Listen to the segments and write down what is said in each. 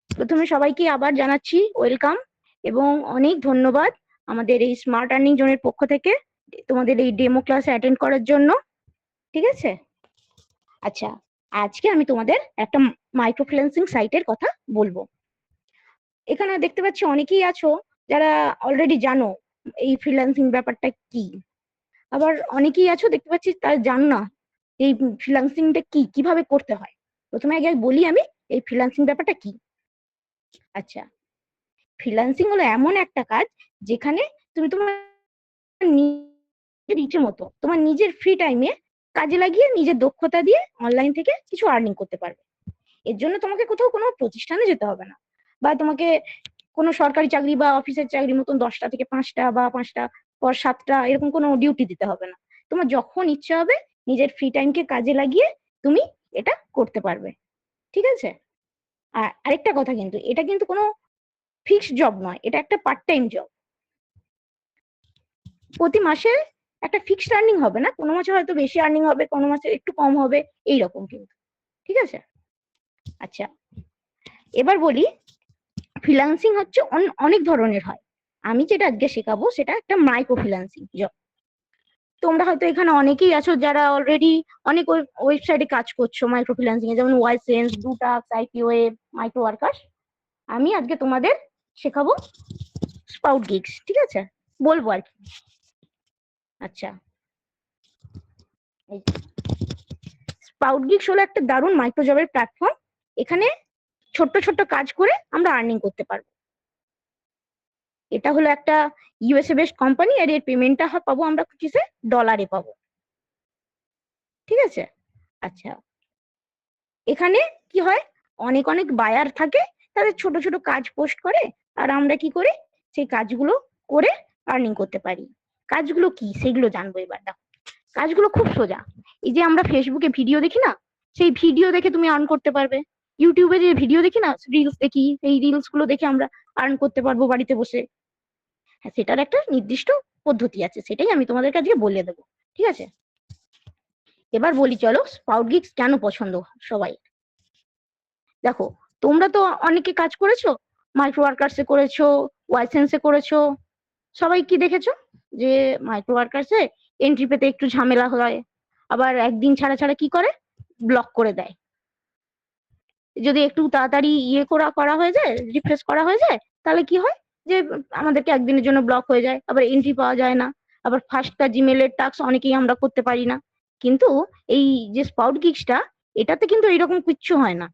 প্রথমে সবাইকে আবার জানাচ্ছি ওয়েলকাম এবং অনেক ধন্যবাদ আমাদের এই স্মার্ট আর্নিং জোনের পক্ষ থেকে তোমাদের এই ডেমো ক্লাস অ্যাটেন্ড করার জন্য। ঠিক আছে, আচ্ছা, আজকে আমি তোমাদের একটা মাইক্রো ফ্রিল্যান্সিং সাইটের কথা বলবো। এখানে দেখতে পাচ্ছি অনেকেই আছো যারা অলরেডি জানো এই ফ্রিল্যান্সিং ব্যাপারটা কি, আবার অনেকেই আছো দেখতে পাচ্ছি তারা জানো না এই ফ্রিল্যান্সিংটা কি, কিভাবে করতে হয়। প্রথমে আগে বলি আমি এই ফ্রিল্যান্সিং ব্যাপারটা কি। আচ্ছা, ফ্রিল্যান্সিং হলো এমন একটা কাজ যেখানে তুমি তোমার নিজের ইচ্ছে মতো তোমার নিজের ফ্রি টাইমে কাজে লাগিয়ে নিজের দক্ষতা দিয়ে অনলাইন থেকে কিছু আর্নিং করতে পারবে। এর জন্য তোমাকে কোথাও কোনো প্রতিষ্ঠানে যেতে হবে না, বা তোমাকে কোনো সরকারি চাকরি বা অফিসের চাকরির মতন 10টা থেকে 5টা বা 5টা পর 7টা এরকম কোনো ডিউটি দিতে হবে না। তোমার যখন ইচ্ছে হবে নিজের ফ্রি টাইমকে কাজে লাগিয়ে তুমি এটা করতে পারবে। ঠিক আছে, আর আরেকটা কথা, কিন্তু এটা কিন্তু কোনো ফিক্সড জব নয়, এটা একটা পার্ট টাইম জব। প্রতি মাসে একটা ফিক্সড আর্নিং হবে না, কোনো মাসে হয়তো বেশি আর্নিং হবে, কোনো মাসে একটু কম হবে, এইরকম কিন্তু। ঠিক আছে, আচ্ছা, এবার বলি ফ্রিল্যান্সিং হচ্ছে অনেক ধরনের হয়। আমি যেটা আজকে শেখাবো সেটা একটা মাইক্রো ফ্রিল্যান্সিং জব। তোমরা হয়তো এখানে অনেকেই আছো যারা অলরেডি অনেক ওয়েবসাইটে কাজ করছো মাইক্রো ফ্রিল্যান্সিং এ, যেমন ওয়াইসেন্স, ডুটাক্স, আইপি ওয়েব, মাইক্রো ওয়ার্কার্স। আমি আজকে তোমাদের শেখাবো স্পাউট গিগস। ঠিক আছে, বলবো আর কি। আচ্ছা, স্পাউট গিগস হলো একটা দারুণ মাইক্রো জবের প্ল্যাটফর্ম। এখানে ছোট্ট ছোট্ট কাজ করে আমরা আর্নিং করতে পারবো। এটা হলো একটা ইউএসএ বেসড কোম্পানি, আর এর পেমেন্টটা পাবো আমরা কিসে, ডলারে পাবো। ঠিক আছে, আচ্ছা, এখানে কি হয়, অনেক অনেক বায়ার থাকে, তাদের ছোট ছোট কাজ পোস্ট করে, আর আমরা কি করি সেই কাজগুলো করে আর্নিং করতে পারি। কাজগুলো কি সেগুলো জানবো এবার। দেখো, কাজগুলো খুব সোজা। এই যে আমরা ফেসবুকে ভিডিও দেখি না, সেই ভিডিও দেখে তুমি আর্ন করতে পারবে। ইউটিউবে যে ভিডিও দেখি না, রিলস দেখি, সেই রিলস গুলো দেখে আমরা আর্ন করতে পারবো বাড়িতে বসে। হ্যাঁ, সেটার একটা নির্দিষ্ট পদ্ধতি আছে, সেটাই আমি তোমাদের কাছে বলে দেবো। ঠিক আছে, এবার বলি চলো স্পাউট গিগস কেন পছন্দ সবাই। দেখো, তোমরা তো অনেকে কাজ করেছো, মাইক্রো ওয়ার্কার্সে করেছো, ওয়াইসেন্সে করেছো। সবাই কি দেখেছো যে মাইক্রো ওয়ার্কার্সে এন্ট্রি পেতে একটু ঝামেলা হয়, আবার একদিন ছাড়া ছাড়া কি করে, ব্লক করে দেয়। যদি একটু তাড়াতাড়ি ইয়ে করা করা হয়ে যায়, রিফ্রেশ করা হয়ে যায়, তাহলে কি হয় যে আমাদেরকে একদিনের জন্য ব্লক হয়ে যায়, আবার এন্ট্রি পাওয়া যায় না। আবার ফার্স্টটা জিমেলের টাস্ক অনেকেই আমরা করতে পারি না। কিন্তু এই যে স্পাউট গিগসটা, এটাতে কিন্তু এইরকম কিচ্ছু হয় না।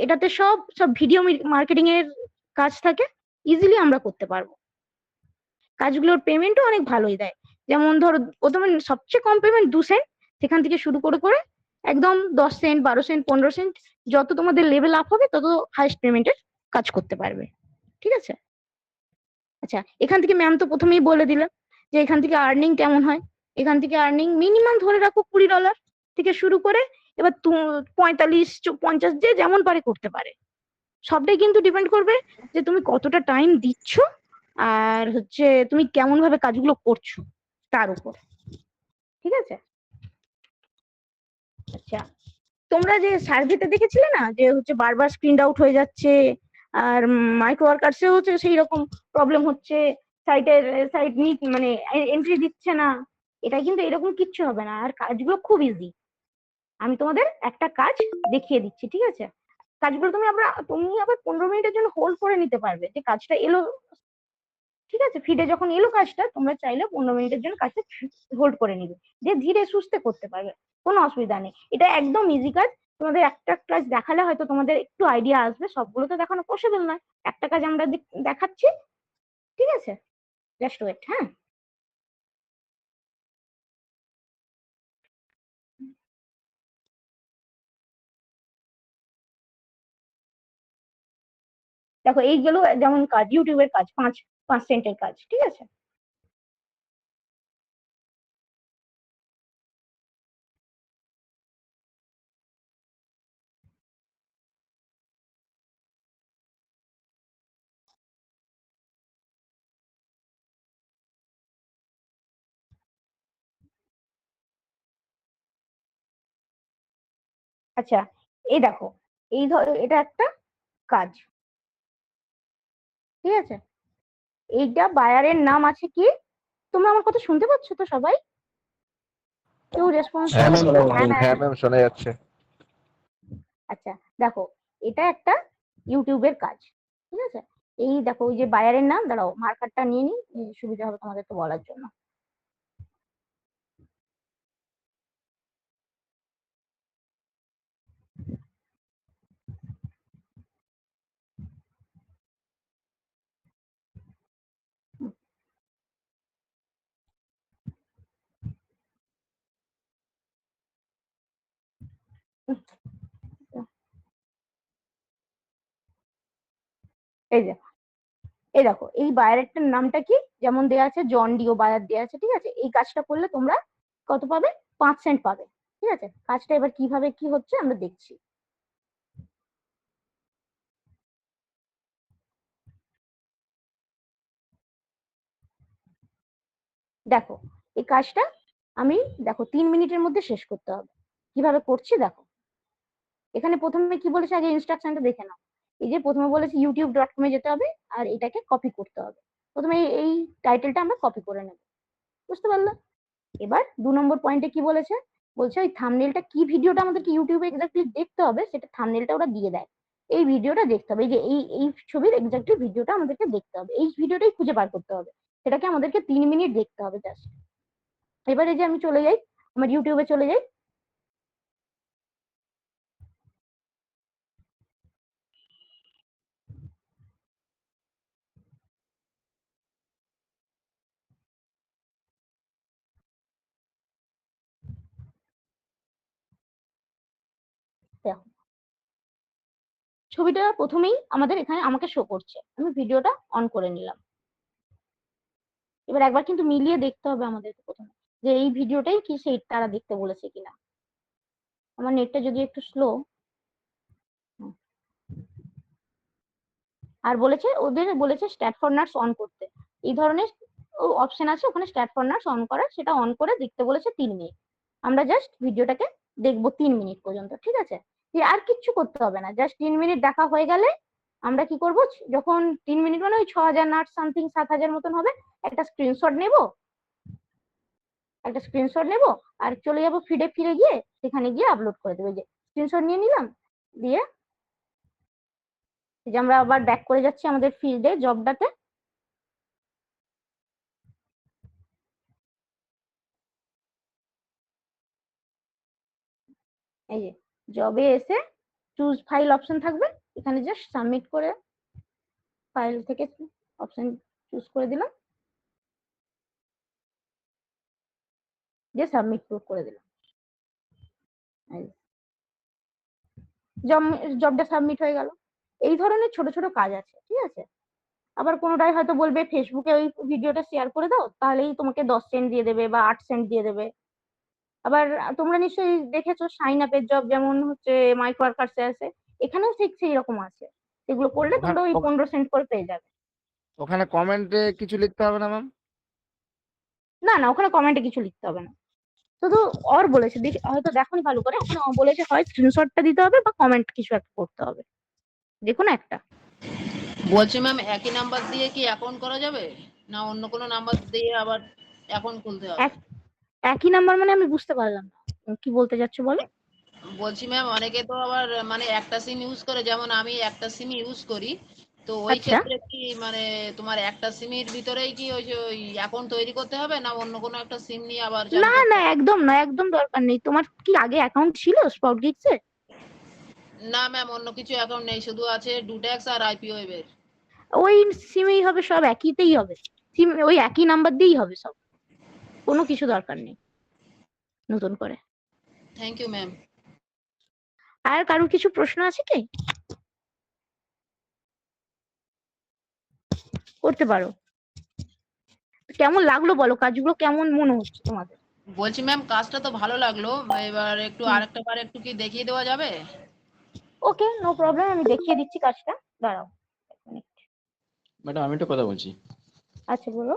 এটাতে সব সব ভিডিও মার্কেটিং এর কাজ থাকে, ইজিলি আমরা করতে পারবো। কাজগুলোর পেমেন্টও অনেক ভালোই দেয়। যেমন ধরো প্রথমে সবচেয়ে কম পেমেন্ট 2 সেন্ট, সেখান থেকে শুরু করে করে একদম 10 সেন্ট, 12 সেন্ট, 15 সেন্ট, যত তোমাদের লেভেল আপ হবে তত হাইস্ট পেমেন্টের কাজ করতে পারবে। ঠিক আছে, আচ্ছা, এখান থেকে ম্যাম তো প্রথমেই বলে দিলেন যে এখান থেকে আর্নিং কেমন হয়। এখান থেকে আর্নিং মিনিমাম ধরে রাখো $20 থেকে শুরু করে এবার 45, 50 যে যেমন পারে করতে পারে। সবটাই কিন্তু ডিপেন্ড করবে যে তুমি কতটা টাইম দিচ্ছ, আর হচ্ছে তুমি কেমন ভাবে কাজগুলো করছো তার উপর। ঠিক আছে, আচ্ছা, তোমরা যে সার্ভেতে দেখেছিলে না যে হচ্ছে বারবার স্ক্রিন আউট হয়ে যাচ্ছে, আর মাইক্রো ওয়ার্কার্সে হচ্ছে সেই রকম প্রবলেম হচ্ছে, সাইটের সাইট মানে এন্ট্রি দিচ্ছে না। এটা কিন্তু এরকম কিচ্ছু হবে না, আর কাজগুলো খুব ইজি। আমি তোমাদের একটা কাজ দেখিয়ে দিচ্ছি। ঠিক আছে, কাজগুলো তুমি আবার 15 মিনিটের জন্য হোল্ড করে নিতে পারবে, যে কাজটা এলো। ঠিক আছে, ফিডে যখন এলো কাজটা, তোমরা চাইলে 15 মিনিটের জন্য কাজটা হোল্ড করে নিবে, যে ধীরে সুস্থে করতে পারবে, কোনো অসুবিধা নেই। এটা একদম ইজি কাজ। তোমাদের একটা কাজ দেখালে হয়তো তোমাদের একটু আইডিয়া আসবে, সবগুলো তো দেখানো পসিবল নয়। একটা কাজ আমরা দেখাচ্ছি। ঠিক আছে, জাস্ট ওয়েট। হ্যাঁ, দেখো এইগুলো যেমন কাজ, ইউটিউবের কাজ, 5 5 সেন্টের কাজ। ঠিক আছে, আচ্ছা, এই দেখো, এটা একটা কাজ, ঠিক আছে? এইটা বায়ারের নাম আছে কি? তোমরা আমার কথা শুনতে পাচ্ছ তো সবাই? কেউ রেসপন্স? হ্যাঁ ম্যাম, শোনা যাচ্ছে। আচ্ছা দেখো, এটা একটা ইউটিউবের কাজ, ঠিক আছে? এই দেখো, ওই যে বায়ারের নাম, দাঁড়াও মার্কারটা নিয়ে নিই, সুবিধা হবে তোমাদের তো বলার জন্য। এই যে, এই দেখো, এই বায়ারেরটার নামটা কি? যেমন দেওয়া আছে জন ডিও বায়ার দেওয়া আছে, ঠিক আছে? এই কাজটা করলে তোমরা কত পাবে? 5 সেন্ট পাবে, ঠিক আছে? কাজটা এবার কিভাবে কি হচ্ছে আমরা দেখছি। দেখো, এই কাজটা আমি, দেখো 3 মিনিটের মধ্যে শেষ করতে হবে। কিভাবে করছি দেখো। এখানে প্রথমে কি বলেছে আগে ইনস্ট্রাকশনটা দেখে নাও। এই যে প্রথমে বলেছে youtube.com এ যেতে হবে আর এটাকে কপি করতে হবে। প্রথমে এই টাইটেলটা আমরা কপি করে নেব, বুঝতে পারলে? এবার 2 নম্বর পয়েন্টে কি বলেছে? বলছে ওই থাম্বনেলটা, কি ভিডিওটা আমাদেরকে ইউটিউবে এক্স্যাক্টলি দেখতে হবে সেটা থাম্বনেলটা ওরা দিয়ে দেয়। এই ভিডিওটা দেখতে হবে, এই যে এই ছবির এক্স্যাক্টলি ভিডিওটা আমাদেরকে দেখতে হবে, এই ভিডিওটাই খুঁজে বার করতে হবে। সেটাকে আমাদেরকে 3 মিনিট দেখতে হবে জাস্ট। এবারে যে আমি চলে যাই, আমার ইউটিউবে চলে যাই। দেখো, ছবিটা প্রথমেই আমাদের এখানে আমাকে শো করছে, আমি ভিডিওটা অন করে নিলাম। এবার একবার কিন্তু মিলিয়ে দেখতে হবে আমাদের প্রথমে যে এই ভিডিওটাই কি সেই তারা দেখতে বলেছে কিনা। আমার নেটটা যদি একটু স্লো। আর বলেছে, ওদের বলেছে স্ট্যাট ফর নার্স অন করতে, এই ধরনের অপশন আছে ওখানে স্ট্যাট ফর নার্স অন করার, সেটা অন করে দেখতে বলেছে 3 মিনিট। আমরা জাস্ট ভিডিওটাকে দেখবো 3 মিনিট পর্যন্ত, ঠিক আছে? আর কিচ্ছু করতে হবে না, জাস্ট 3 মিনিট দেখা হয়ে গেলে আমরা কি করব? যখন 3 মিনিট মানে ওই 6000 নার্স সামথিং 7000 মতন হবে, একটা স্ক্রিনশট নেব, আর চলে যাবো ফিডে, ফিরে গিয়ে সেখানে গিয়ে আপলোড করে দেবো। যে স্ক্রিনশট নিয়ে নিলাম, দিয়ে যে আমরা আবার ব্যাক করে যাচ্ছি আমাদের ফিল্ডে, জবটাতে। এই যে জবে এসে চুজ ফাইল অপশন থাকবে, এখানে জাস্ট সাবমিট করে ফাইল থেকে অপশন চুজ করে দিলাম, দিয়ে সাবমিট করে দিলাম। জবটা সাবমিট হয়ে গেল। এই ধরনের ছোট ছোট কাজ আছে, ঠিক আছে? আবার কোনোটাই হয়তো বলবে ফেসবুকে ওই ভিডিওটা শেয়ার করে দাও, তাহলেই তোমাকে 10 সেন্ট দিয়ে দেবে বা 8 সেন্ট দিয়ে দেবে। আবার তোমরা নিশ্চয়ই দেখেছো সাইন আপের জব, যেমন হচ্ছে মাইক্রো ওয়ার্কার্সে আছে, এখানেও ঠিক সেই রকম আছে। সেগুলো করলে তোমরা ওই 15 সেন্ট করে পেয়ে যাবে। ওখানে কমেন্টে কিছু লিখতে হবে না ম্যাম? না না, ওখানে কমেন্টে কিছু লিখতে হবে না, শুধু অর বলেছে, হয়তো দেখুন ভালো করে, ওখানে বলেছে হয় স্ক্রিনশটটা দিতে হবে বা কমেন্ট কিছু একটা করতে হবে, যে কোনো একটা। বলছি ম্যাম, একই নাম্বার দিয়ে কি অ্যাকাউন্ট করা যাবে, না অন্য কোনো নাম্বার দিয়ে আবার অ্যাকাউন্ট খুলতে হবে? একই নাম্বার মানে আমি বুঝতে পারলাম না, কি বলতে যাচ্ছ বলো। বলছি ম্যাম, অনেকে তো আবার মানে একটা সিম ইউজ করে, যেমন আমি একটা সিম ইউজ করি, তো ওই আচ্ছা, ক্ষেত্রে কি মানে তোমার একটা সিমের ভিতরেই কি ওই যে ওই অ্যাকাউন্ট তৈরি করতে হবে, না অন্য কোনো একটা সিম নিয়ে আবার চালু না করতে না, হবে? একদম না, একদম দরকার নেই। তোমার কি আগে অ্যাকাউন্ট ছিল স্পাউট গিগসে? না ম্যাম, অন্য কিছু অ্যাকাউন্ট নেই, শুধু আছে ডুটেক্স আর আইপিও এর। ওই সিমেই হবে, সব একইতেই হবে, সিম ওই একই নাম্বার দিয়েই হবে সব, কোনো কিছু দরকার নেই নতুন করে। Thank you ma'am. আর কারোর কিছু প্রশ্ন আছে কি? করতে পারো। কেমন লাগলো বলো, কাজগুলো কেমন মনে হচ্ছে তোমাদের? বলছি ম্যাম, কাজটা তো ভালো লাগলো, এবার একটু আরেকটা বার একটু কি দেখিয়ে দেওয়া যাবে? ওকে, নো প্রবলেম, আমি দেখিয়ে দিচ্ছি কাজটা, দাঁড়াও এক মিনিট। ম্যাডাম, আমি একটা কথা বলছি। আচ্ছা বলো।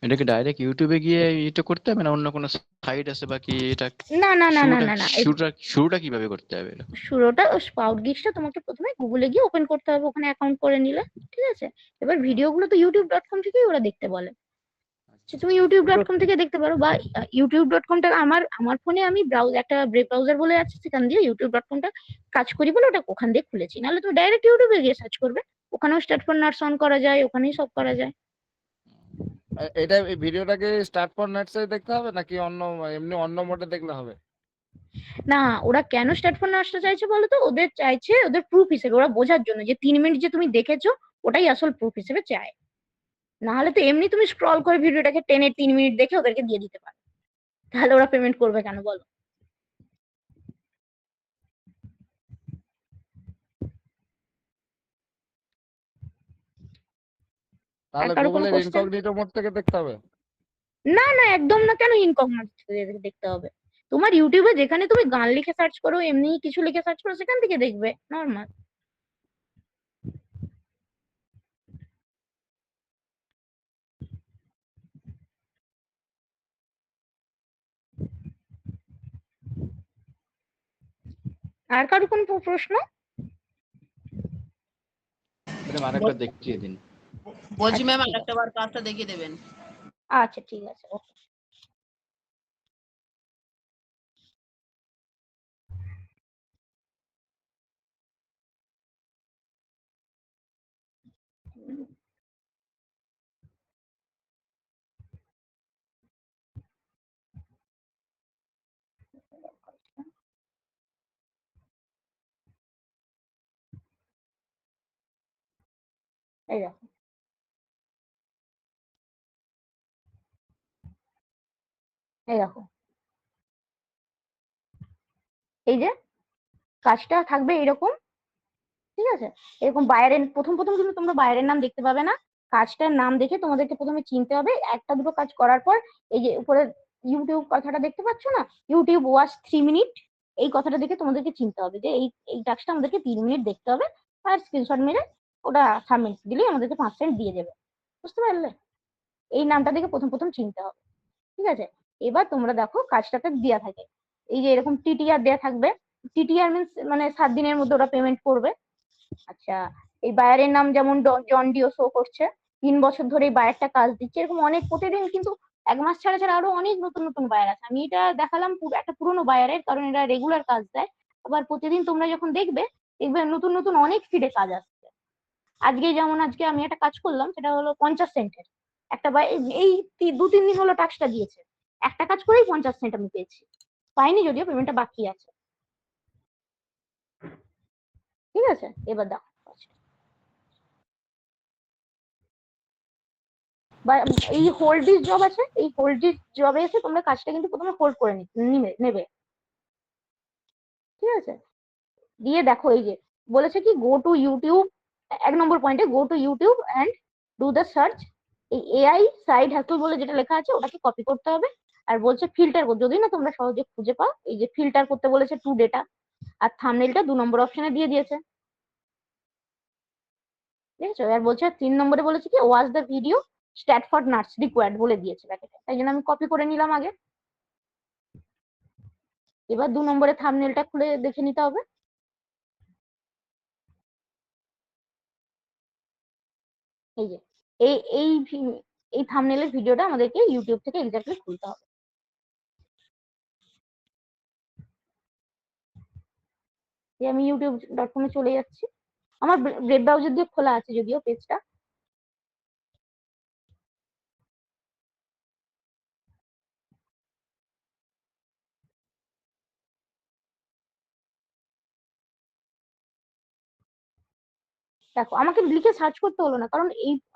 এটাকে ডাইরেক্ট ইউটিউবে গিয়ে এটা করতে হবে না অন্য কোনো সাইট আছে বা কি এটা না না না না শুরুটা না না শুরুটা কিভাবে করতে হবে এটা? শুরুটা স্পাউট গিগসটা তোমাকে প্রথমে গুগলে গিয়ে ওপেন করতে হবে, ওখানে অ্যাকাউন্ট করে নিলে, ঠিক আছে? এবার ভিডিওগুলো তো youtube.com থেকেই ওরা দেখতে বলে, তো তুমি youtube.com থেকে দেখতে পারো, বা youtube.com টা আমার ফোনে আমি একটা ব্রেভ ব্রাউজার বলে আছে, সেখান দিয়ে youtube.com টা কাজ করি বলে ওটা ওখান দিয়ে খুলেছি। নাহলে তুমি ডাইরেক্ট ইউটিউবে গিয়ে সার্চ করবে, ওখানেও স্টার্ট ফর নার্স অন করা যায়, ওখানেই সব করা যায়। এটা এই ভিডিওটাকে স্টার্ট ফর নার্সে দেখতে হবে নাকি অন্য এমনি অন্য মোডে দেখলে হবে? না, ওরা কেন স্টার্ট ফর নার্সটা চাইছে বলো তো? ওদের চাইছে ওদের প্রুফ হিসেবে, ওরা বোঝার জন্য যে 3 মিনিট যে তুমি দেখেছো ওটাই আসল প্রুফ হিসেবে চায়। না হলে তো এমনি তুমি স্ক্রল করে ভিডিওটাকে টেনে 3 মিনিট দেখে ওদেরকে দিয়ে দিতে পারো, তাহলে ওরা পেমেন্ট করবে কেন বলো? তাহলে কারো কোনো গুগলের কোশ্চেন? ইনকগনিটো মোড থেকে দেখতে হবে? না না, একদম না, কেন ইনকগনিটো দেখতে হবে? তোমার ইউটিউবে যেখানে তুমি গান লিখে সার্চ করো, এমনি কিছু লিখে সার্চ করো, সেখান থেকে দেখবে নর্মাল। আর কারো কোনো প্রশ্ন? ম্যাডাম আরেকবার দেখিয়ে দিন। বলছি ম্যাম আচ্ছা, ঠিক আরেকটা বার কাজটা দেখিয়ে দেবেন। আচ্ছা ঠিক আছে, ওকে। এই দেখো, এই দেখো, এই যে কাজটা থাকবে এরকম, ঠিক আছে? এরকম বাইরের প্রথম প্রথম কিন্তু তোমরা বাইরের নাম দেখতে পাবে না, কাজটার নাম দেখে তোমাদেরকে প্রথমে চিনতে হবে। একটা দুটো কাজ করার পর এই যে উপরে ইউটিউব কথাটা দেখতে পাচ্ছ না, ইউটিউব ওয়াচ 3 মিনিট, এই কথাটা দেখে তোমাদেরকে চিনতে হবে যে এই টাস্কটা আমাদেরকে 3 মিনিট দেখতে হবে, আর স্ক্রিনশট মেরে ওটা সাবমিট দিলেই আমাদেরকে 5 সেন্ট দিয়ে দেবে। বুঝতে পারলে? এই নামটা দেখে প্রথম প্রথম চিনতে হবে, ঠিক আছে? এবার তোমরা দেখো কাজটাতে দেওয়া থাকে, এই যে এরকম টিটিআর দেওয়া থাকবে। টিটিআর মিনস মানে 7 দিনের মধ্যে ওরা পেমেন্ট করবে। আচ্ছা, এই বায়ারের নাম যেমন জন ডিও শো করছে, 3 বছর ধরে এই বায়ারটা কাজ দিচ্ছে, এরকম অনেক প্রতিদিন কিন্তু 1 মাস ছাড়া ছাড়া আরো অনেক নতুন নতুন বায়ার আছে। আমি এটা দেখালাম একটা পুরোনো বায়ারের, কারণ এরা রেগুলার কাজ দেয়। আবার প্রতিদিন তোমরা যখন দেখবে নতুন নতুন অনেক ফিডে কাজ আসছে। আজকে আমি একটা কাজ করলাম, সেটা হলো 50 সেন্টের একটা, এই 2-3 দিন হলো টাস্কটা দিয়েছে, একটা কাজ করেই 50 সেন্ট আমি পেয়েছি। পাইনি যদিও, পেমেন্টটা বাকি আছে, ঠিক আছে? এবার দেখো, বা এই হোল্ড দিস জব আছে, এই হোল্ড দিস জবে এসে তোমরা কাজটা কিন্তু প্রথমে হোল্ড করে নেবে, ঠিক আছে? দিয়ে দেখো এই যে বলেছে কি, গো টু ইউটিউব, 1 নম্বর পয়েন্টে go to YouTube and do the search. এই এআই সাইড হ্যাসেল বলে যেটা লেখা আছে ওটাকে কপি করতে হবে, আর বলছে ফিল্টার করতে, যদি না তোমরা সহজে খুঁজে পাও, এই যে ফিল্টার করতে বলেছে টু ডেটা, আর থাম্বনেলটা 2 নম্বর অপশনে দিয়ে দিয়েছে, ঠিক আছে? আর বলছে 3 নম্বরে বলেছে কি, watch the video Stratford nuts required বলে দিয়েছে ব্যাকেটে, তাই জন্য আমি কপি করে নিলাম আগে। এবার 2 নম্বরে থাম্বনেলটা খুলে দেখে নিতে হবে, এই যে এই এই এই থাম্বনেলের ভিডিওটা আমাদেরকে ইউটিউব থেকে এক্স্যাক্টলি খুলতে হবে। আমি youtube.com-এ চলে যাচ্ছি, আমার ব্রেড ব্রাউজার দিয়ে খোলা আছে যদিও পেজটা। দেখো, আমাকে লিখে সার্চ করতে হলো না, কারণ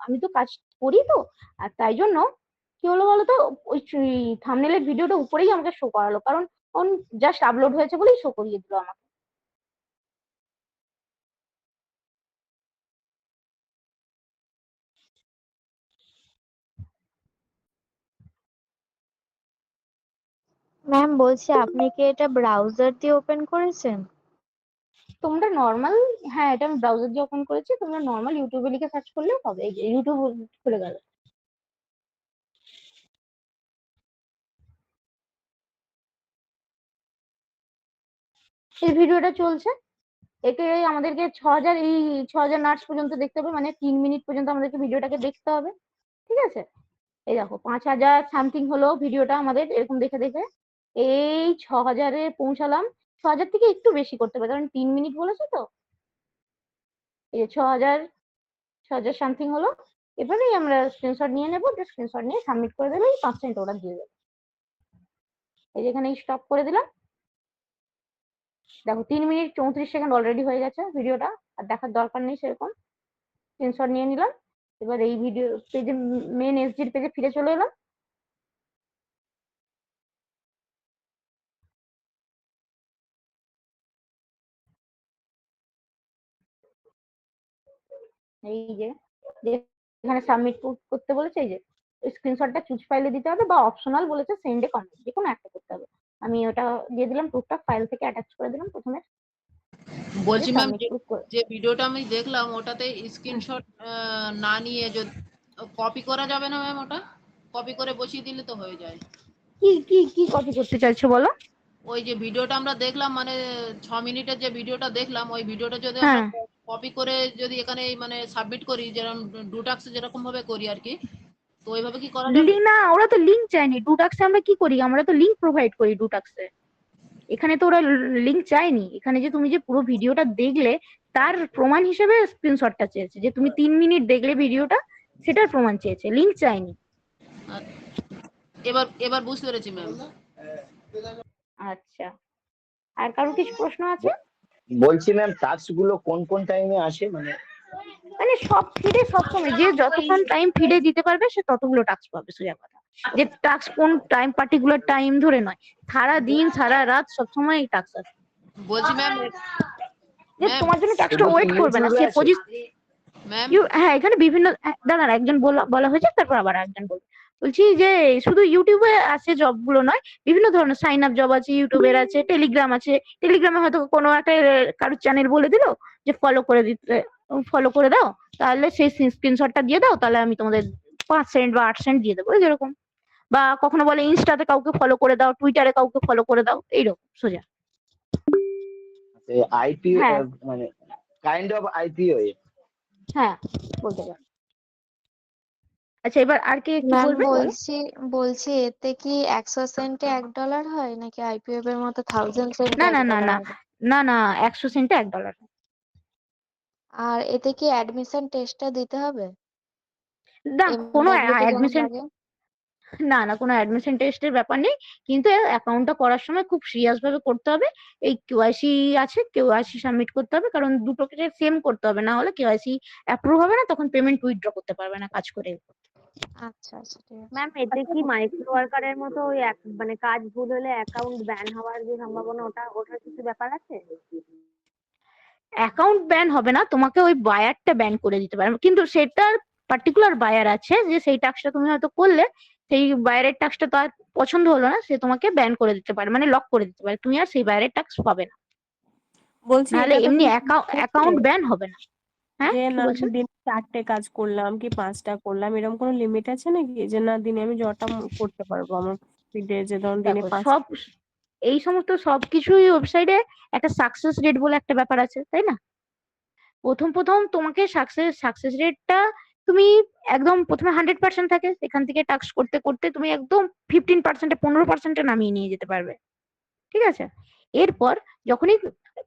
আমি তো কাজ করি তো, আর তাই জন্য কি হলো বলতো, ওই থাম্বনেলের ভিডিওটা উপরেই আমাকে শো করালো, কারণ জাস্ট আপলোড হয়েছে বলেই শো করিয়ে দিল আমাকে। ম্যাম বলছি আপনি কি এটা ব্রাউজার দিয়ে ওপেন করেছেন? তোমরা নর্মাল, হ্যাঁ এটা আমি ব্রাউজার দিয়ে ওপেন করেছি, তোমরা নর্মাল ইউটিউবে লিখে সার্চ করলেও পাবে, এই যে ইউটিউব খুলে গেল। এই ভিডিওটা চলছে, একে আমাদেরকে 6000 এই 6000 নাটস পর্যন্ত দেখতে হবে, মানে 3 মিনিট পর্যন্ত আমাদেরকে ভিডিওটাকে দেখতে হবে। ঠিক আছে, এই দেখো 5000 সামথিং হলো ভিডিওটা আমাদের এরকম দেখে দেখে, এই 6000-এ পৌঁছালাম। 6000 থেকে একটু বেশি করতে হবে কারণ 3 মিনিট বলেছে তো। এই যে 6000 সামথিং হলো। এবারেই আমরা স্ক্রিনশট নিয়ে নেবো, স্ক্রিনশট নিয়ে সাবমিট করে দিলেই 5 সেন্ট ওরা দিয়ে দেবে। এই যে এখানে স্টপ করে দিলাম। দেখো 3 মিনিট 34 সেকেন্ড অলরেডি হয়ে গেছে ভিডিওটা, আর দেখার দরকার নেই সেরকম। স্ক্রিনশট নিয়ে নিলাম। এবার এই ভিডিও পেজে, মেন এসজির পেজে ফিরে চলে এলাম। এই যে এখানে সাবমিট করতে বলেছে, এই যে স্ক্রিনশটটা চুজ ফাইলে দিতে হবে বা অপশনাল বলেছে সেন্ডে কমেন্ট, যে কোনো একটা করতে হবে। আমি ওটা দিয়ে দিলাম, টুকটাক ফাইল থেকে অ্যাটাচ করে দিলাম প্রথমে। বলছি ম্যাম Submit করে- যে ভিডিওটা আমি দেখলাম ওটাতে স্ক্রিনশট না নিয়ে যদি কপি করা যাবে না ম্যাম? ওটা কপি করে বসিয়ে দিলে তো হয়ে যায়। কি কি কি কপি করতে চাইছো বলো? ওই যে ভিডিওটা আমরা দেখলাম, মানে 6 মিনিটের যে ভিডিওটা দেখলাম, ওই ভিডিওটা যদি আমরা হ্যাঁ, কপি করে যদি এখানে মানে সাবমিট করি, যেরকম ডুটাক্স যেরকম ভাবে করি আর কি, তো ওইভাবে কি করা যাবে? না ওরা তো লিংক চায়নি ডুটাক্সে। আমরা কি করি, আমরা তো লিংক প্রোভাইড করি ডুটাক্সে। এখানে তো ওরা লিংক চায়নি, এখানে যে তুমি যে পুরো ভিডিওটা দেখলে তার প্রমাণ হিসেবে স্ক্রিনশটটা চেয়েছে, যে তুমি 3 মিনিট দেখলে ভিডিওটা, সেটার প্রমাণ চেয়েছে, লিংক চায়নি। এবার এবার বুঝতে পেরেছি ম্যাম। আচ্ছা, আর কারোর কিছু প্রশ্ন আছে? বলছি ম্যাম টাস্ক গুলো কোন কোন টাইমে আসে, মানে মানে সব ফিডে সবসময়, যে যতক্ষণ টাইম ফিডে দিতে পারবে সে ততগুলো টাস্ক পাবে, সোজা কথা। যে টাস্ক কোন টাইম, পার্টিকুলার টাইম ধরে নয়, সারা দিন সারা রাত সবসময় এই টাস্ক আছে। বলছি ম্যাম যে তোমার জন্য টাস্কটা এগুলো কি ওয়েট করবে না, সে ইউটিউবে আছে? ম্যাম হ্যাঁ এখানে বিভিন্ন, দাঁড়ান একজন বলা হয়েছে, তারপর আবার একজন বলবে। বলছি যে শুধু ইউটিউবে আছে জব গুলো নয়, বিভিন্ন ধরনের সাইন আপ জব আছে, ইউটিউবের আছে, টেলিগ্রাম আছে। টেলিগ্রামে হয়তো কোনো একটা কারোর চ্যানেল বলে দিল যে ফলো করে দিতে, ফলো করে দাও, তাহলে সেই স্ক্রিনশটটা দিয়ে দাও, তাহলে আমি তোমাদের 5 সেন্ট বা 8 সেন্ট দিয়ে দেবো, যেরকম। বা কখনো বলে ইনস্টাতে কাউকে ফলো করে দাও, টুইটারে কাউকে ফলো করে দাও, এইরকম সোজা। আইপি হ্যাঁ। মানে কাইন্ড অফ আইপিও। হ্যাঁ বলতে পারো। আচ্ছা এবার আর কে কি ম্যাম বলবে বলো? বলছি এতে কি 100 সেন্টে $1 হয় নাকি আইপিএফ এর মতো 1000 সেন্টে না না না $1 না হয়? না না, 100 সেন্টে $1। আর এতে কি অ্যাডমিশন টেস্টটা দিতে হবে? না কোনো এমডব্লিউটি যেমন অ্যাডমিশন, লাগে? না কোনো অ্যাডমিশন টেস্টের ব্যাপার নেই, কিন্তু অ্যাকাউন্টটা করার সময় খুব সিরিয়াস ভাবে করতে হবে। এই কেওয়াইসি আছে, কেওয়াইসি সাবমিট করতে হবে, কারণ দুটোকে সেম করতে হবে, না হলে কেওয়াইসি অ্যাপ্রুভ হবে না, তখন পেমেন্ট উইথড্র করতে পারবে না কাজ করে। আচ্ছা আচ্ছা, ঠিক আছে। ম্যাম এতে কি মাইক্রো ওয়ার্কারের মতো ওই মানে কাজ ভুল হলে অ্যাকাউন্ট ব্যান হওয়ার যে সম্ভাবনা, ওটার কিছু ব্যাপার আছে? অ্যাকাউন্ট ব্যান হবে না, তোমাকে ওই বায়ারটা ব্যান করে দিতে পারে, কিন্তু সেটার পার্টিকুলার বায়ার আছে, যে সেই টাস্কটা তুমি হয়তো করলে, সেই বায়ারের টাস্কটা তার পছন্দ হলো না, সে তোমাকে ব্যান করে দিতে পারে, মানে লক করে দিতে পারে, তুমি আর সেই বায়ারের টাস্ক পাবে না। বলছি নাহলে এটা তো এমনি কি অ্যাকাউন্ট ব্যান হবে না। হ্যাঁ যে কি না বলছেন? দিনে 4টে কাজ করলাম কি 5টা করলাম, এরকম কোনো লিমিট আছে নাকি? যে না দিনে আমি যটা করতে পারবো আমার ফিডে, যে ধরুন দিনে দেখো 5। সব, এই সমস্ত সবকিছুই ওয়েবসাইটে একটা সাকসেস রেট বলে একটা ব্যাপার আছে, তাই না? প্রথম তোমাকে সাকসেস রেটটা, তুমি একদম প্রথমে 100% থাকে, সেখান থেকে টাস্ক করতে করতে তুমি একদম 15%-এ 15%-এ নামিয়ে নিয়ে যেতে পারবে। ঠিক আছে, এরপর যখনই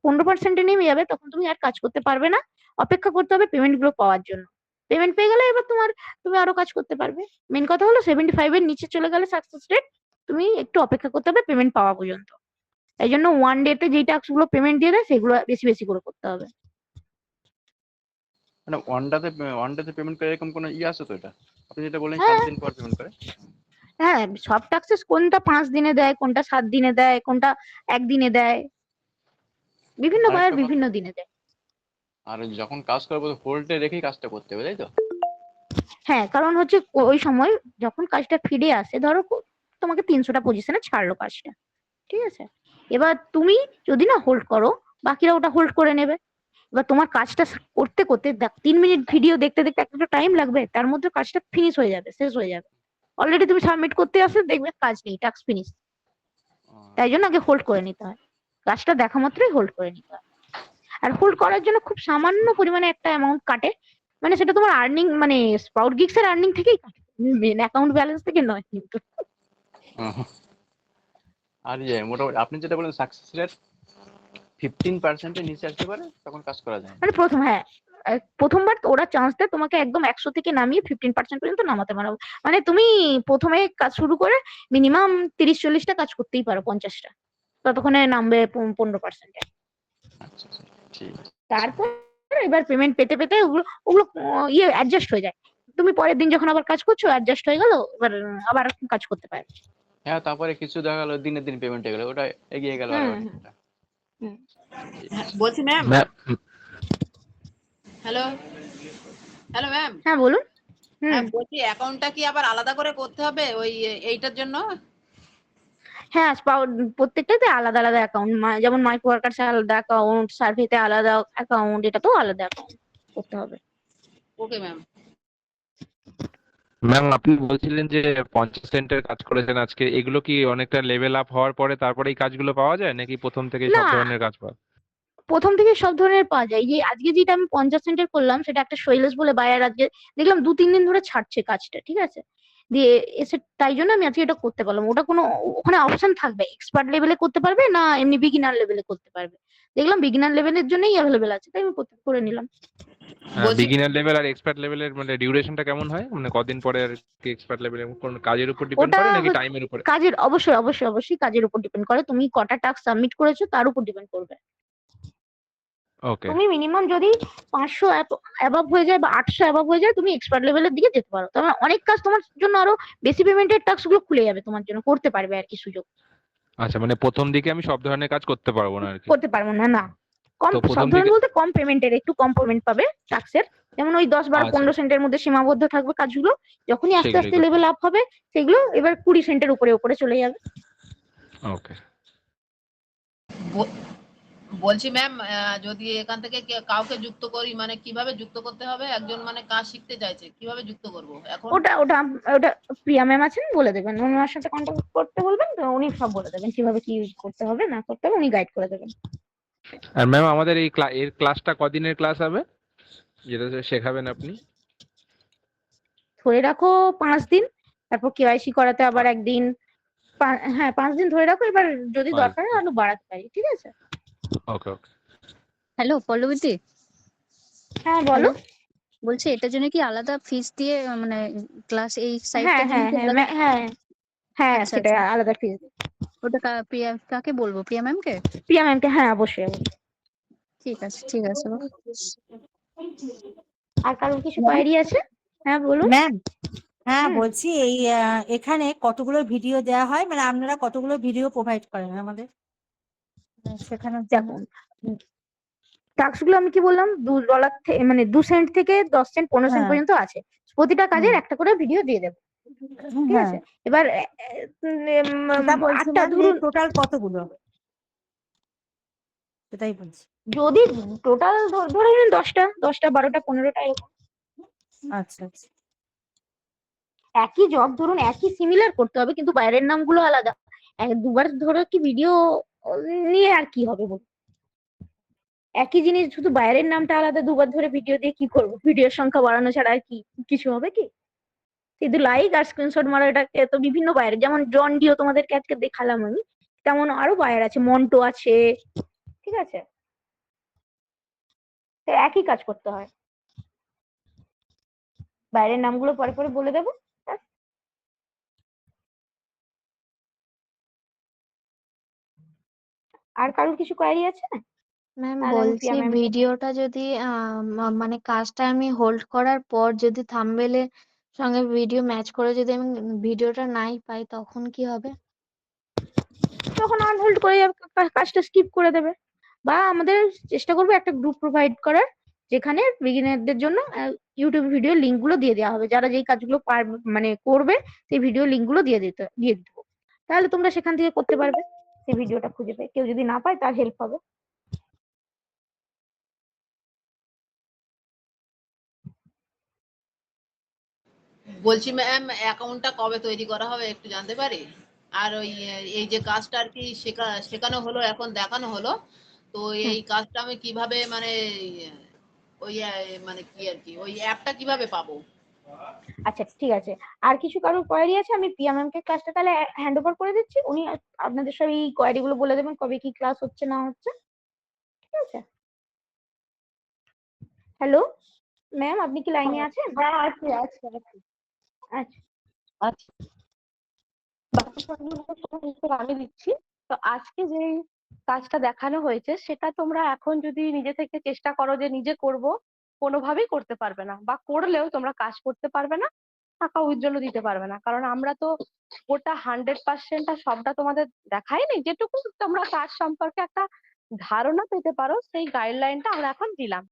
15%-এ নেমে যাবে, তখন তুমি আর কাজ করতে পারবে না, অপেক্ষা করতে হবে পেমেন্ট গুলো পাওয়ার জন্য। পেমেন্ট পেয়ে গেলে এবার তুমি আরো কাজ করতে পারবে। মেন কথা হলো 75-এর নিচে চলে গেলে সাকসেস রেট, তুমি একটু অপেক্ষা করতে হবে পেমেন্ট পাওয়া পর্যন্ত। এই জন্য 1 ডেতে যেই টাস্ক গুলো পেমেন্ট দিয়ে দেয়, সেগুলো বেশি বেশি করে করতে হবে। মানে ওয়ান ডেতে পেমেন্ট করে এরকম কোনো আছে তো? এটা আপনি যেটা বললেন 7 হ্যাঁ দিন পর পেমেন্ট করে। হ্যাঁ, সব টাস্ক কোনটা 5 দিনে দেয়, কোনটা 7 দিনে দেয়, কোনটা 1 দিনে দেয়, বিভিন্ন বায়ার আরেকটা কথা, বিভিন্ন দিনে দেয়। আর যখন কাজ করবো হোল্ডে রেখেই কাজটা করতে হবে, তাই তো? হ্যাঁ, কারণ হচ্ছে ওই সময় যখন কাজটা ফিরে আসে, ধরো তোমাকে 300টা পজিশনে ছাড়লো কাজটা, ঠিক আছে, এবার তুমি যদি না হোল্ড করো, বাকিরা ওটা হোল্ড করে নেবে। এবার তোমার কাজটা করতে করতে 3 মিনিট ভিডিও দেখতে দেখতে একটা টাইম লাগবে, তার মধ্যে কাজটা ফিনিশ হয়ে যাবে, শেষ হয়ে যাবে। অলরেডি তুমি সাবমিট করতে আসো, দেখবে কাজ নেই, টাস্ক ফিনিশ। তাই জন্য আগে হোল্ড করে নিতে হয়। কাজটা দেখা মাত্রই হোল্ড করে নিতে হবে। আর হোল্ড করার জন্য খুব সামান্য পরিমাণে একটা অ্যামাউন্ট কাটে, মানে সেটা তোমার আর্নিং মানে স্পাউট গিগস এর আর্নিং থেকেই কাটে, মেন অ্যাকাউন্ট ব্যালেন্স থেকে নয় কিন্তু। আর মোটামুটি আপনি যেটা বলেন সাকসেস রেট 15% নিচে আসতে পারে তখন কাজ করা যায় না। মানে প্রথমবার তো ওরা চান্স দেয় তোমাকে একদম 100 থেকে নামিয়ে 15% পর্যন্ত নামাতে পারো। মানে তুমি প্রথমে কাজ শুরু করে মিনিমাম 30-40টা কাজ করতেই পারো, 50টা, ততক্ষণে নামবে 15%। আচ্ছা ঠিক আছে। তারপর এবার পেমেন্ট পেতে পেতে ওগুলো ওগুলো ইয়ে অ্যাডজাস্ট হয়ে যায়। তুমি পরের দিন যখন আবার কাজ করছো অ্যাডজাস্ট হয়ে গেল, এবার আবার কাজ করতে পারো। হ্যাঁ তারপরে কিছু দেখা গেলো দিনের দিন পেমেন্ট হয়ে গেলো, ওটা এগিয়ে গেল আরো হুম, অনেকটা। হুম। বলছি ma'am, ma'am hello hello ma'am, হ্যাঁ বলুন। হ্যাঁ হুম। বলছি অ্যাকাউন্টটা কি আবার আলাদা করে করতে হবে ওই এইটার জন্য? হ্যাঁ, প্রত্যেকটাতে আলাদা আলাদা অ্যাকাউন্ট, যেমন মাইক্রো ওয়ার্কার্স আলাদা অ্যাকাউন্ট, সার্ভেতে আলাদা অ্যাকাউন্ট, এটাতেও আলাদা অ্যাকাউন্ট করতে হবে। Okay ma'am. ম্যাম আপনি বলছিলেন যে 50 সেন্টের কাজ করেছেন আজকে, এগুলো কি অনেকটা লেভেল আপ হওয়ার পরে তারপরে এই কাজগুলো পাওয়া যায়, নাকি প্রথম থেকে না, সব ধরনের কাজ পাওয়া? প্রথম থেকে সব ধরনের পাওয়া যায়। যে আজকে যেটা আমি 50 সেন্টের করলাম, সেটা একটা শৈলেশ বলে বায়ার আজকে দেখলাম 2-3 দিন ধরে ছাড়ছে কাজটা, ঠিক আছে, দিয়ে এসে তাই জন্য আমি আজকে এটা করতে পারলাম। ওটা কোনো ওখানে অপশন থাকবে এক্সপার্ট লেভেলে করতে পারবে না এমনি বিগিনার লেভেলে করতে পারবে, দেখলাম বিগিনার লেভেলের জন্যই অ্যাভেলেবেল আছে, তাই আমি করে নিলাম। বলছি বিগিনার লেভেল আর এক্সপার্ট লেভেলের মানে ডিউরেশনটা কেমন হয়, মানে কদিন পরে আর কি এক্সপার্ট লেভেলে কোন কাজের উপর ডিপেন্ড ওটা করে নাকি টাইমের উপরে? কাজের অবশ্যই অবশ্যই অবশ্যই কাজের উপর ডিপেন্ড করে, তুমি কটা টাস্ক সাবমিট করেছো তার উপর ডিপেন্ড করবে। ওকে। তুমি মিনিমাম যদি 500 অ্যাবাভ হয়ে যায় বা 800 অ্যাবাভ হয়ে যায়, তুমি এক্সপার্ট লেভেলের দিকে যেতে পারো। তোমার অনেক কাজ তোমার জন্য আরো বেশি পেমেন্টের টাস্ক গুলো খুলে যাবে তোমার জন্য, করতে পারবে আর কি সুযোগ। আচ্ছা, মানে প্রথম দিকে আমি সব ধরনের কাজ করতে পারবো না আর কি? করতে পারবো না, না। কম, তো সব প্রথম ধরনের দিকে বলতে কম পেমেন্টের, একটু কম পেমেন্ট পাবে টাস্কের, যেমন ওই 10, 12, আচ্ছা 15 সেন্টের মধ্যে সীমাবদ্ধ থাকবে কাজগুলো। যখনই আস্তে সেগুলোই আস্তে করতে লেভেল আপ হবে, সেগুলো এবার 20 সেন্টের উপরে উপরে চলে যাবে। ওকে। বলছি ম্যাম, যদি এখান থেকে কাউকে যুক্ত করি, মানে কিভাবে যুক্ত করতে হবে? একজন মানে কাজ শিখতে চাইছে, কিভাবে যুক্ত করব এখন? ওটা ওটা ওটা প্রিয়া ম্যাম আছেন, বলে দেবেন, ওনার সাথে কন্ট্যাক্ট করতে বলবেন, তো উনি সব বলে দেবেন কিভাবে কি করতে হবে না করতে হবে, উনি গাইড করে দেবেন। আর ম্যাম আমাদের এই এর ক্লাসটা কদিনের ক্লাস হবে, যেটা শেখাবেন আপনি? ধরে রাখো 5 দিন, তারপর কেওয়াইসি করাতে আবার একদিন। হ্যাঁ 5 দিন ধরে রাখো, এবার যদি 5 দরকার হয় দিন। আরো বাড়াতে পারি, ঠিক আছে। ওকে ওকে। হ্যালো পল্লবীদি, হ্যাঁ হ্যালো, বলো। বলছি এটার জন্য কি আলাদা ফিস দিয়ে মানে ক্লাস এই হ্যাঁ সাইটটার জন্য হ্যাঁ কি হ্যাঁ আলাদা? হ্যাঁ হ্যাঁ, আচ্ছা সেটা আচ্ছা, আলাদা ফিজ। ওটা প্রিয়া কাকে বলবো, প্রিয়া ম্যামকে? প্রিয়া ম্যামকে, হ্যাঁ অবশ্যই অবশ্যই। ঠিক আছে ঠিক আছে বাবা। আর কারোর কিছু ম্যাম কোয়েরি আছে? হ্যাঁ বলুন। ম্যাম, হ্যাঁ হুম। বলছি এই এখানে কতগুলো ভিডিও দেওয়া হয়, মানে আপনারা কতগুলো ভিডিও প্রোভাইড করেন আমাদের শেখানোর জন্য? দেখুন, টাস্ক গুলো আমি কি বললাম, $2 মানে 2 সেন্ট থেকে 10 সেন্ট 15 সেন্ট হ্যাঁ, পর্যন্ত আছে। প্রতিটা কাজের হুম, একটা করে ভিডিও দিয়ে দেবো, ঠিক হ্যাঁ, আছে। এবার সেটা বলছি 8টা ম্যাম যে ধরুন, টোটাল কতগুলো, সেটাই বলছি। যদি টোটাল ধরে নিন 10টা 12টা 15টা এরকম। আচ্ছা আচ্ছা, একই জব ধরুন, একই সিমিলার করতে হবে, কিন্তু বাইরের নামগুলো আলাদা। দুবার ধরো কি ভিডিও নিয়ে আর কি হবে বলুন, একই জিনিস শুধু বাইরের নামটা আলাদা, দুবার ধরে ভিডিও দিয়ে কি করবো, ভিডিওর সংখ্যা বাড়ানো ছাড়া আর কি কিছু হবে কি? কিন্তু লাইক আর স্ক্রিনশট মারা, এটাকে তো বিভিন্ন বায়ার, যেমন জন ডিও তোমাদেরকে আজকে দেখালাম আমি, তেমন আরো বায়ার আছে, মন্টো আছে, ঠিক আছে। তো একই কাজ করতে হয়, বাইরের নামগুলো পরে পরে বলে দেবো। ব্যাস। আর কারোর কিছু কোয়েরি আছে? ম্যাম তাহলে আমি বলছি প্রিয়া ম্যামকে। ভিডিওটা যদি মানে কাজটা আমি হোল্ড করার পর যদি থাম্বনেলের সঙ্গে ভিডিও ম্যাচ করে যদি আমি ভিডিওটা নাই পাই, তখন কি হবে? তখন অন হোল্ড করে যাবে, কাজটা স্কিপ করে দেবে, বা আমাদের চেষ্টা করবো একটা গ্রুপ প্রোভাইড করার, যেখানে বিগিনারদের জন্য ইউটিউব ভিডিও লিঙ্ক গুলো দিয়ে দেওয়া হবে, যারা যেই কাজগুলো মানে করবে সেই ভিডিও লিঙ্ক গুলো দিয়ে দিতে, তাহলে তোমরা সেখান থেকে করতে পারবে, সেই ভিডিওটা খুঁজে পেয়ে। কেউ যদি না পায় তার হেল্প হবে। বলছি ম্যাম, অ্যাকাউন্টটা কবে তৈরি করা হবে একটু জানতে পারি? আর ওই এই যে কাজটা আর কি শেখানো হলো, এখন দেখানো হলো, তো এই কাজটা আমি কিভাবে মানে ওই মানে কি আর কি ওই অ্যাপটা কিভাবে পাবো? আচ্ছা ঠিক আছে, আর কিছু কারোর কোয়ারি আছে? আমি প্রিয়া ম্যামকে ক্লাসটা তাহলে হ্যান্ড ওভার করে দিচ্ছি, উনি আপনাদের সব এই কোয়ারি গুলো বলে দেবেন কবে কি ক্লাস হচ্ছে না হচ্ছে। ঠিক আছে, হ্যালো ম্যাম, আপনি কি লাইনে আছেন? হ্যাঁ আছে আছে আছে আচ্ছা আছে বাকি সবগুলো উত্তর আমি দিচ্ছি। তো আজকে যে কাজটা দেখানো হয়েছে সেটা তোমরা এখন যদি নিজে থেকে চেষ্টা করো যে নিজে করব, কোনোভাবেই করতে পারবে না, বা করলেও তোমরা কাজ করতে পারবে না, টাকা উইথড্রলও দিতে পারবে না, কারণ আমরা তো ওটা 100% সবটা তোমাদের দেখাইনি। যেটুকু তোমরা কাজ সম্পর্কে একটা ধারণা পেতে পারো সেই গাইডলাইনটা আমরা এখন দিলাম।